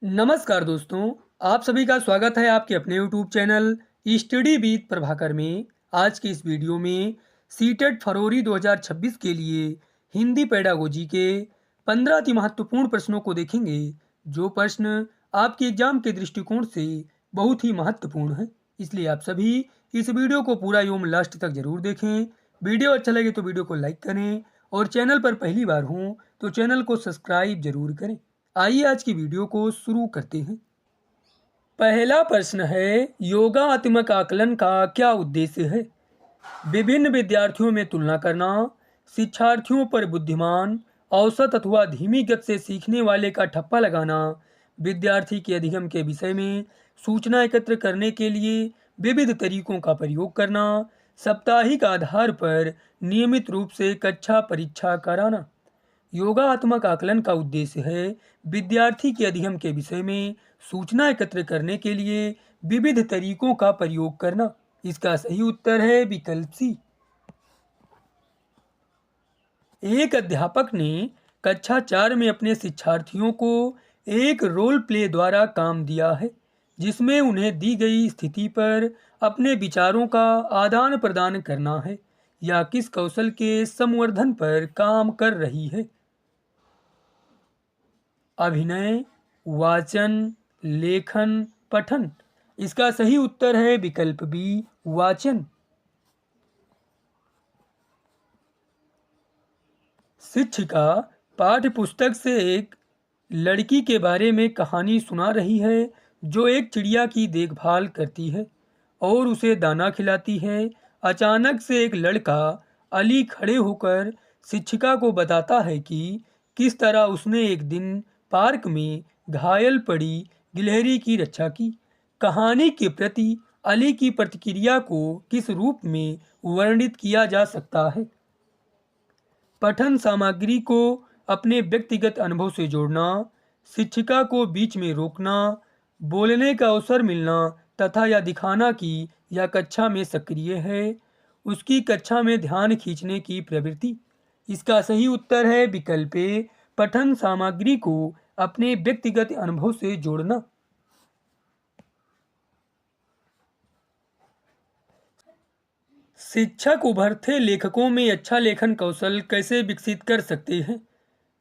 नमस्कार दोस्तों, आप सभी का स्वागत है आपके अपने YouTube channel study with Prabhakar में। आज के इस वीडियो में सीटेट फरवरी 2026 के लिए हिंदी पेडागोजी के 15 अति महत्वपूर्ण प्रश्नों को देखेंगे, जो प्रश्न आपके एग्जाम के दृष्टिकोण से बहुत ही महत्वपूर्ण है। इसलिए आप सभी इस वीडियो को पूरा एवं लास्ट तक जरूर देखें। वीडियो अच्छा लगे तो वीडियो को लाइक करें और चैनल पर पहली बार हों तो चैनल को सब्सक्राइब जरूर करें। आइए आज की वीडियो को शुरू करते हैं। पहला प्रश्न है, योगात्मक आकलन का क्या उद्देश्य है? विभिन्न विद्यार्थियों में तुलना करना, शिक्षार्थियों पर बुद्धिमान, औसत अथवा धीमी गति से सीखने वाले का ठप्पा लगाना, विद्यार्थी के अधिगम के विषय में सूचना एकत्र करने के लिए विविध तरीकों का प्रयोग करना, साप्ताहिक आधार पर नियमित रूप से कक्षा परीक्षा कराना। योगात्मक आकलन का उद्देश्य है विद्यार्थी के अधिगम के विषय में सूचना एकत्र करने के लिए विविध तरीकों का प्रयोग करना। इसका सही उत्तर है विकल्प सी। एक अध्यापक ने कक्षा 4 में अपने शिक्षार्थियों को एक रोल प्ले द्वारा काम दिया है, जिसमें उन्हें दी गई स्थिति पर अपने विचारों का आदान प्रदान करना है या किस कौशल के संवर्धन पर काम कर रही है। अभिनय, वाचन, लेखन, पठन। इसका सही उत्तर है विकल्प बी, वाचन। शिक्षिका पाठ्य पुस्तक से एक लड़की के बारे में कहानी सुना रही है जो एक चिड़िया की देखभाल करती है और उसे दाना खिलाती है। अचानक से एक लड़का अली खड़े होकर शिक्षिका को बताता है कि किस तरह उसने एक दिन पार्क में घायल पड़ी गिलहरी की रक्षा की। कहानी के प्रति अली की प्रतिक्रिया को किस रूप में वर्णित किया जा सकता है? पठन सामग्री को अपने व्यक्तिगत अनुभव से जोड़ना, शिक्षिका को बीच में रोकना, बोलने का अवसर मिलना तथा यह दिखाना कि यह कक्षा में सक्रिय है, उसकी कक्षा में ध्यान खींचने की प्रवृत्ति। इसका सही उत्तर है विकल्प ए, पठन सामग्री को अपने व्यक्तिगत अनुभव से जोड़ना। शिक्षक उभरते लेखकों में अच्छा लेखन कौशल कैसे विकसित कर सकते हैं?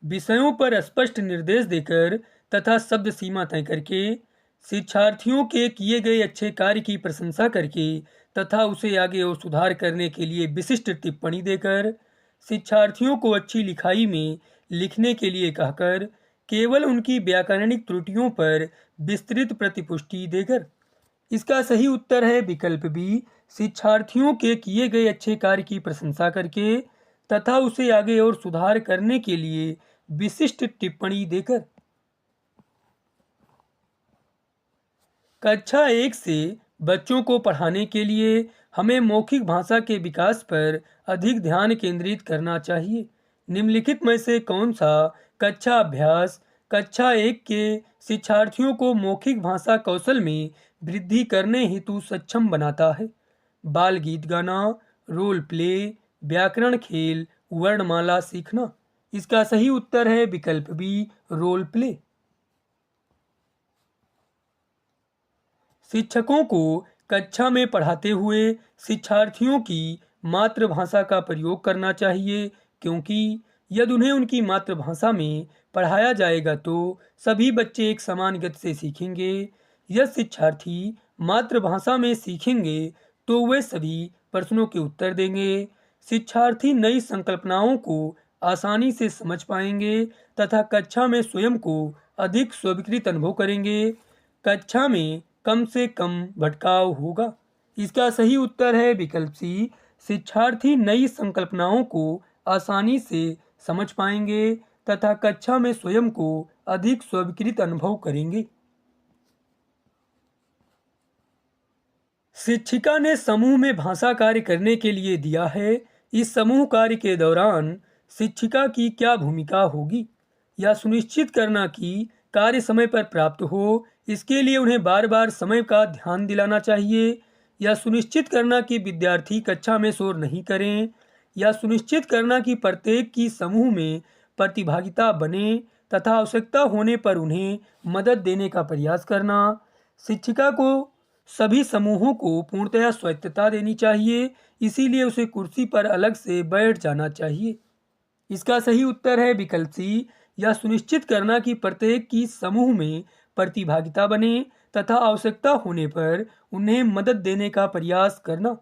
विषयों पर स्पष्ट निर्देश देकर तथा शब्द सीमा तय करके, शिक्षार्थियों के किए गए अच्छे कार्य की प्रशंसा करके तथा उसे आगे और सुधार करने के लिए विशिष्ट टिप्पणी देकर, शिक्षार्थियों को अच्छी लिखाई में लिखने के लिए कहकर, केवल उनकी व्याकरणिक त्रुटियों पर विस्तृत प्रतिपुष्टि देकर। इसका सही उत्तर है विकल्प बी, शिक्षार्थियों के किए गए अच्छे कार्य की प्रशंसा करके तथा उसे आगे और सुधार करने के लिए विशिष्ट टिप्पणी देकर। कक्षा 1 से बच्चों को पढ़ाने के लिए हमें मौखिक भाषा के विकास पर अधिक ध्यान केंद्रित करना चाहिए। निम्नलिखित में से कौन सा कक्षा अभ्यास कक्षा 1 के शिक्षार्थियों को मौखिक भाषा कौशल में वृद्धि करने हेतु सक्षम बनाता है? बाल गीत गाना, रोल प्ले, व्याकरण खेल, वर्णमाला सीखना। इसका सही उत्तर है विकल्प बी, रोल प्ले। शिक्षकों को कक्षा में पढ़ाते हुए शिक्षार्थियों की मातृभाषा का प्रयोग करना चाहिए, क्योंकि यदि उन्हें उनकी मातृभाषा में पढ़ाया जाएगा तो सभी बच्चे एक समान गति से सीखेंगे। यदि शिक्षार्थी मातृभाषा में सीखेंगे तो वे सभी प्रश्नों के उत्तर देंगे। शिक्षार्थी नई संकल्पनाओं को आसानी से समझ पाएंगे तथा कक्षा में स्वयं को अधिक स्वीकृत अनुभव करेंगे। कक्षा में कम से कम भटकाव होगा। इसका सही उत्तर है विकल्प सी, शिक्षार्थी नई संकल्पनाओं को आसानी से समझ पाएंगे तथा कक्षा में स्वयं को अधिक स्वीकृत अनुभव करेंगे। शिक्षिका ने समूह में भाषा कार्य करने के लिए दिया है। इस समूह कार्य के दौरान शिक्षिका की क्या भूमिका होगी? यह सुनिश्चित करना कि कार्य समय पर प्राप्त हो, इसके लिए उन्हें बार बार समय का ध्यान दिलाना चाहिए। यह सुनिश्चित करना कि विद्यार्थी कक्षा में शोर नहीं करें। यह सुनिश्चित करना कि प्रत्येक की समूह में प्रतिभागिता बने तथा आवश्यकता होने पर उन्हें मदद देने का प्रयास करना। शिक्षिका को सभी समूहों को पूर्णतया स्वायत्तता देनी चाहिए, इसीलिए उसे कुर्सी पर अलग से बैठ जाना चाहिए। इसका सही उत्तर है विकल्प सी, यह सुनिश्चित करना कि प्रत्येक की समूह में प्रतिभागिता बने तथा आवश्यकता होने पर उन्हें मदद देने का प्रयास करना।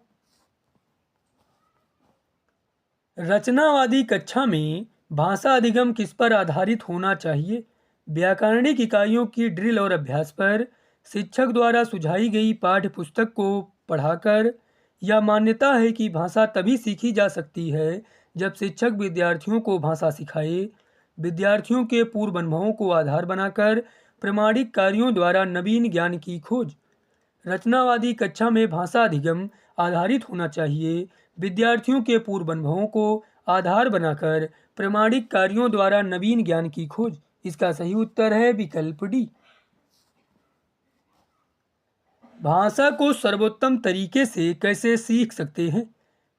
रचनावादी कक्षा में भाषा अधिगम किस पर आधारित होना चाहिए? व्याकरणिक इकाइयों की ड्रिल और अभ्यास पर, शिक्षक द्वारा सुझाई गई पाठ्य पुस्तक को पढ़ाकर, या मान्यता है कि भाषा तभी सीखी जा सकती है जब शिक्षक विद्यार्थियों को भाषा सिखाए। विद्यार्थियों के पूर्व अनुभवों को आधार बनाकर प्रमाणिक कार्यों द्वारा नवीन ज्ञान की खोज। रचनावादी कक्षा में भाषा अधिगम आधारित होना चाहिए। विद्यार्थियों के पूर्व अनुभवों को आधार बनाकर प्रमाणिक कार्यों द्वारा नवीन ज्ञान की खोज। इसका सही उत्तर है विकल्प डी। भाषा को सर्वोत्तम तरीके से कैसे सीख सकते हैं?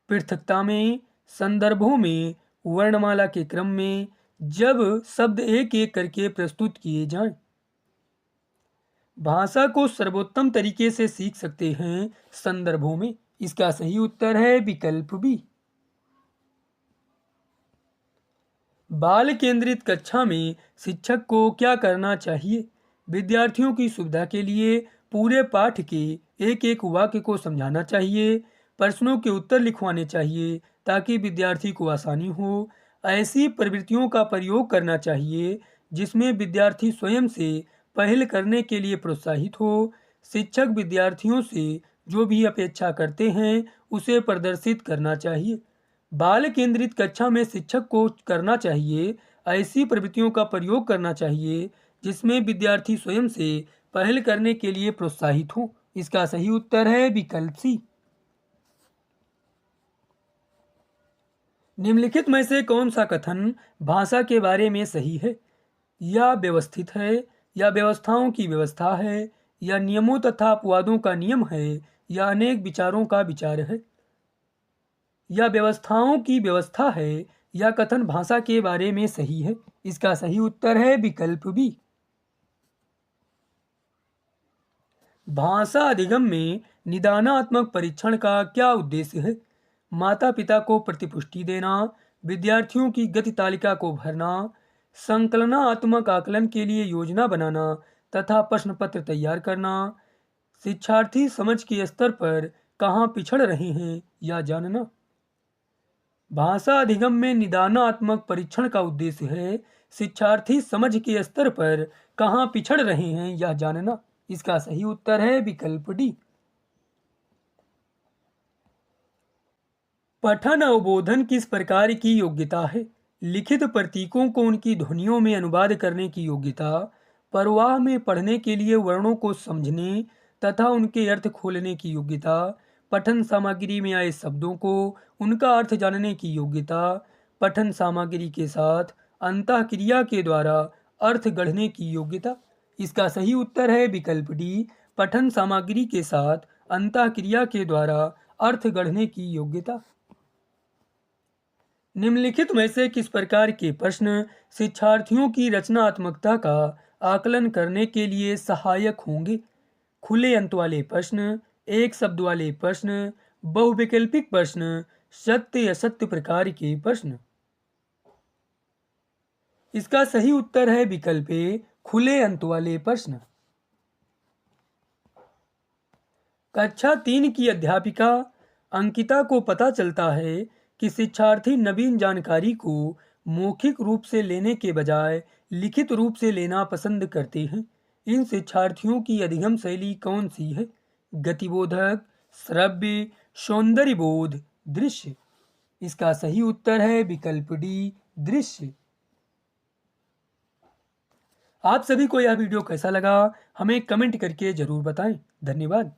पृथकता में, संदर्भों में, वर्णमाला के क्रम में, जब शब्द एक एक करके प्रस्तुत किए जाएं। भाषा को सर्वोत्तम तरीके से सीख सकते हैं संदर्भों में। इसका सही उत्तर है विकल्प बी। बाल केंद्रित कक्षा में शिक्षक को क्या करना चाहिए? विद्यार्थियों की सुविधा के लिए पूरे पाठ के एक एक वाक्य को समझाना चाहिए। प्रश्नों के उत्तर लिखवाने चाहिए ताकि विद्यार्थी को आसानी हो। ऐसी प्रवृत्तियों का प्रयोग करना चाहिए जिसमें विद्यार्थी स्वयं से पहल करने के लिए प्रोत्साहित हो। शिक्षक विद्यार्थियों से जो भी अपेक्षा करते हैं उसे प्रदर्शित करना चाहिए। बाल केंद्रित कक्षा में शिक्षक को करना चाहिए ऐसी प्रवृत्तियों का प्रयोग करना चाहिए जिसमें विद्यार्थी स्वयं से पहल करने के लिए प्रोत्साहित हो। इसका सही उत्तर है विकल्प सी। निम्नलिखित में से कौन सा कथन भाषा के बारे में सही है? या व्यवस्थित है, या व्यवस्थाओं की व्यवस्था है, या नियमों तथा अपवादों का नियम है, या अनेक विचारों का विचार है। या व्यवस्थाओं की व्यवस्था है, या कथन भाषा के बारे में सही है। इसका सही उत्तर है विकल्प बी। भाषा अधिगम में निदानात्मक परीक्षण का क्या उद्देश्य है? माता पिता को प्रतिपुष्टि देना, विद्यार्थियों की गति तालिका को भरना, संकलनात्मक आकलन के लिए योजना बनाना तथा प्रश्न पत्र तैयार करना। शिक्षार्थी समझ के स्तर पर कहाँ पिछड़ रहे हैं या जानना। भाषा अधिगम में निदानात्मक परीक्षण का उद्देश्य है शिक्षार्थी समझ के स्तर पर कहाँ पिछड़ रहे हैं यह जानना। इसका सही उत्तर है विकल्प डी। पठन अवबोधन किस प्रकार की योग्यता है? लिखित प्रतीकों को उनकी ध्वनियों में अनुवाद करने की योग्यता, प्रवाह में पढ़ने के लिए वर्णों को समझने तथा उनके अर्थ खोलने की योग्यता, पठन सामग्री में आए शब्दों को उनका अर्थ जानने की योग्यता, पठन सामग्री के साथ अंतःक्रिया के द्वारा अर्थ गढ़ने की योग्यता। इसका सही उत्तर है विकल्प डी, पठन सामग्री के साथ अंतःक्रिया के द्वारा अर्थ गढ़ने की योग्यता। निम्नलिखित में से किस प्रकार के प्रश्न शिक्षार्थियों की रचनात्मकता का आकलन करने के लिए सहायक होंगे? खुले अंत वाले प्रश्न, एक शब्द वाले प्रश्न, बहुविकल्पिक प्रश्न, सत्य असत्य प्रकार के प्रश्न। इसका सही उत्तर है विकल्प ए, खुले अंत वाले प्रश्न। कक्षा 3 की अध्यापिका अंकिता को पता चलता है कि शिक्षार्थी नवीन जानकारी को मौखिक रूप से लेने के बजाय लिखित रूप से लेना पसंद करते हैं। इन शिक्षार्थियों की अधिगम शैली कौन सी है? गतिबोधक, श्रव्य, सौंदर्यबोध, दृश्य। इसका सही उत्तर है विकल्प डी, दृश्य। आप सभी को यह वीडियो कैसा लगा हमें कमेंट करके जरूर बताएं। धन्यवाद।